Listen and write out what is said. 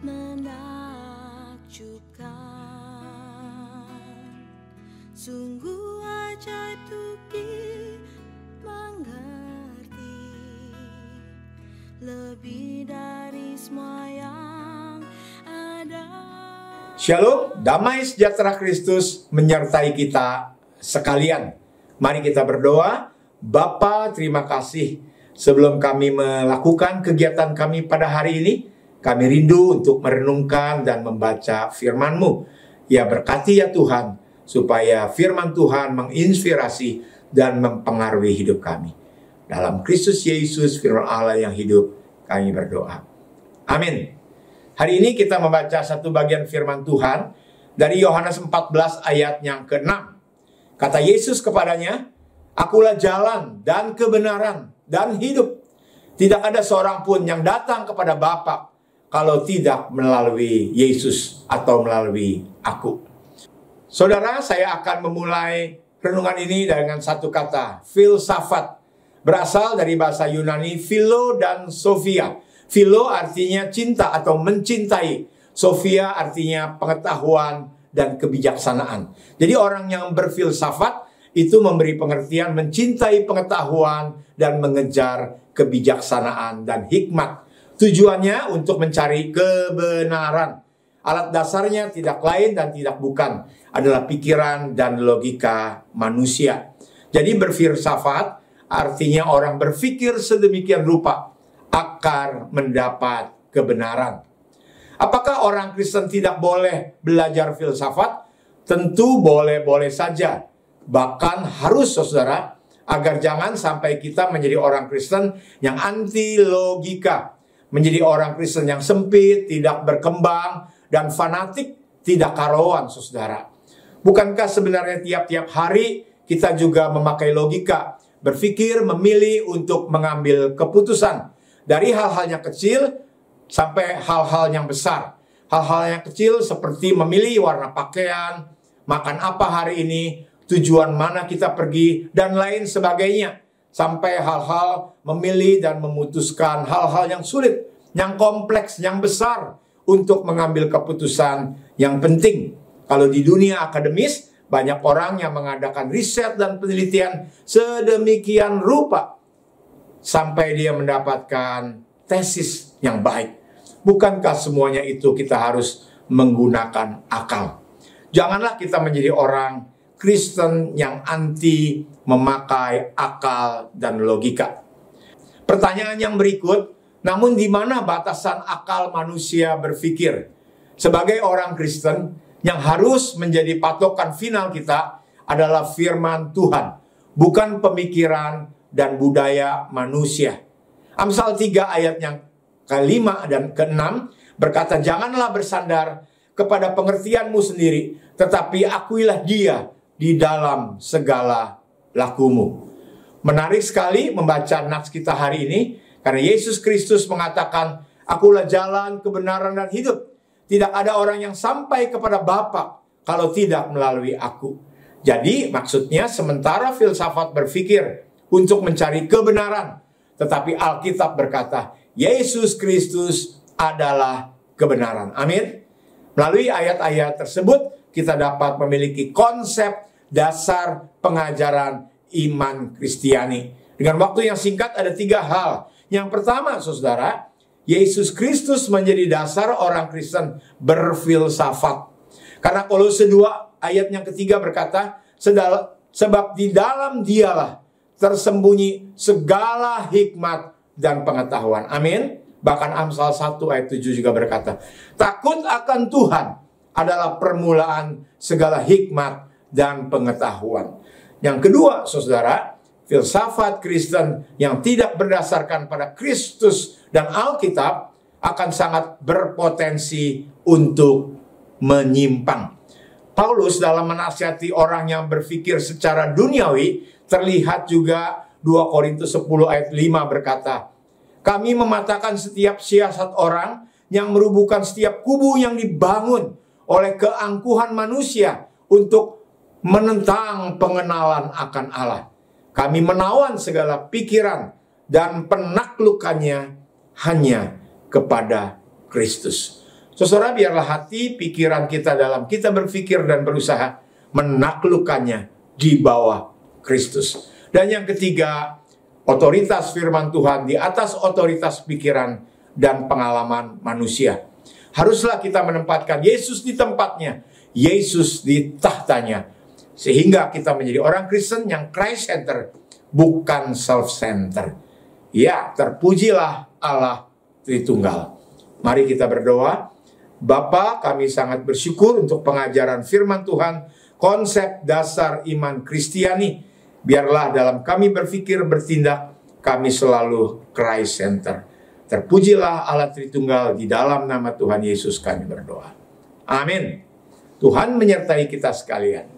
menakjubkan, sungguh ajaib untuk dimengerti, lebih dari semua yang ada. Shalom, damai sejahtera Kristus menyertai kita sekalian. Mari kita berdoa. Bapa, terima kasih. Sebelum kami melakukan kegiatan kami pada hari ini, kami rindu untuk merenungkan dan membaca firman-Mu. Ya, berkati ya Tuhan, supaya firman Tuhan menginspirasi dan mempengaruhi hidup kami. Dalam Kristus Yesus, firman Allah yang hidup, kami berdoa. Amin. Hari ini kita membaca satu bagian firman Tuhan dari Yohanes 14 ayat yang ke-6. Kata Yesus kepadanya, "Akulah jalan dan kebenaran dan hidup. Tidak ada seorang pun yang datang kepada Bapa kalau tidak melalui Yesus atau melalui aku." Saudara, saya akan memulai renungan ini dengan satu kata, filsafat. Berasal dari bahasa Yunani philo dan sophia. Philo artinya cinta atau mencintai. Sophia artinya pengetahuan dan kebijaksanaan. Jadi orang yang berfilsafat itu memberi pengertian mencintai pengetahuan dan mengejar kebijaksanaan dan hikmat. Tujuannya untuk mencari kebenaran. Alat dasarnya tidak lain dan tidak bukan adalah pikiran dan logika manusia. Jadi berfilsafat artinya orang berpikir sedemikian rupa agar mendapat kebenaran. Apakah orang Kristen tidak boleh belajar filsafat? Tentu boleh-boleh saja. Bahkan harus, saudara, agar jangan sampai kita menjadi orang Kristen yang anti logika, menjadi orang Kristen yang sempit, tidak berkembang, dan fanatik, tidak karuan, saudara. Bukankah sebenarnya tiap-tiap hari kita juga memakai logika, berpikir, memilih untuk mengambil keputusan dari hal-hal yang kecil sampai hal-hal yang besar. Hal-hal yang kecil seperti memilih warna pakaian, makan apa hari ini, tujuan mana kita pergi, dan lain sebagainya. Sampai hal-hal memilih dan memutuskan hal-hal yang sulit, yang kompleks, yang besar untuk mengambil keputusan yang penting. Kalau di dunia akademis, banyak orang yang mengadakan riset dan penelitian sedemikian rupa sampai dia mendapatkan tesis yang baik. Bukankah semuanya itu kita harus menggunakan akal? Janganlah kita menjadi orang Kristen yang anti memakai akal dan logika. Pertanyaan yang berikut, namun di mana batasan akal manusia berpikir? Sebagai orang Kristen, yang harus menjadi patokan final kita adalah firman Tuhan, bukan pemikiran dan budaya manusia. Amsal 3 ayat yang ke-5 dan ke-6 berkata, "Janganlah bersandar kepada pengertianmu sendiri, tetapi akuilah Dia di dalam segala lakumu." Menarik sekali membaca nats kita hari ini, karena Yesus Kristus mengatakan, "Akulah jalan, kebenaran, dan hidup. Tidak ada orang yang sampai kepada Bapa kalau tidak melalui aku." Jadi maksudnya sementara filsafat berpikir untuk mencari kebenaran, tetapi Alkitab berkata, Yesus Kristus adalah kebenaran. Amin. Melalui ayat-ayat tersebut, kita dapat memiliki konsep dasar pengajaran iman Kristiani. Dengan waktu yang singkat ada 3 hal. Yang pertama, saudara, Yesus Kristus menjadi dasar orang Kristen berfilsafat. Karena Kolose 2 ayat yang ketiga berkata, sebab di dalam Dialah tersembunyi segala hikmat dan pengetahuan. Amin. Bahkan Amsal 1 ayat 7 juga berkata, takut akan Tuhan adalah permulaan segala hikmat dan pengetahuan. Yang kedua, saudara, filsafat Kristen yang tidak berdasarkan pada Kristus dan Alkitab akan sangat berpotensi untuk menyimpang. Paulus dalam menasihati orang yang berpikir secara duniawi, terlihat juga 2 Korintus 10 ayat 5 berkata, kami mematahkan setiap siasat orang yang merubuhkan setiap kubu yang dibangun oleh keangkuhan manusia untuk menentang pengenalan akan Allah. Kami menawan segala pikiran dan penaklukannya hanya kepada Kristus. Saudara, biarlah hati, pikiran kita dalam kita berpikir dan berusaha menaklukkannya di bawah Kristus. Dan yang ketiga, otoritas firman Tuhan di atas otoritas pikiran dan pengalaman manusia. Haruslah kita menempatkan Yesus di tempatnya, Yesus di tahtanya, sehingga kita menjadi orang Kristen yang Christ-centered, bukan self-centered. Ya, terpujilah Allah Tritunggal. Mari kita berdoa. Bapa, kami sangat bersyukur untuk pengajaran firman Tuhan, konsep dasar iman Kristiani. Biarlah dalam kami berpikir, bertindak, kami selalu Christ-centered. Terpujilah Allah Tritunggal, di dalam nama Tuhan Yesus kami berdoa. Amin. Tuhan menyertai kita sekalian.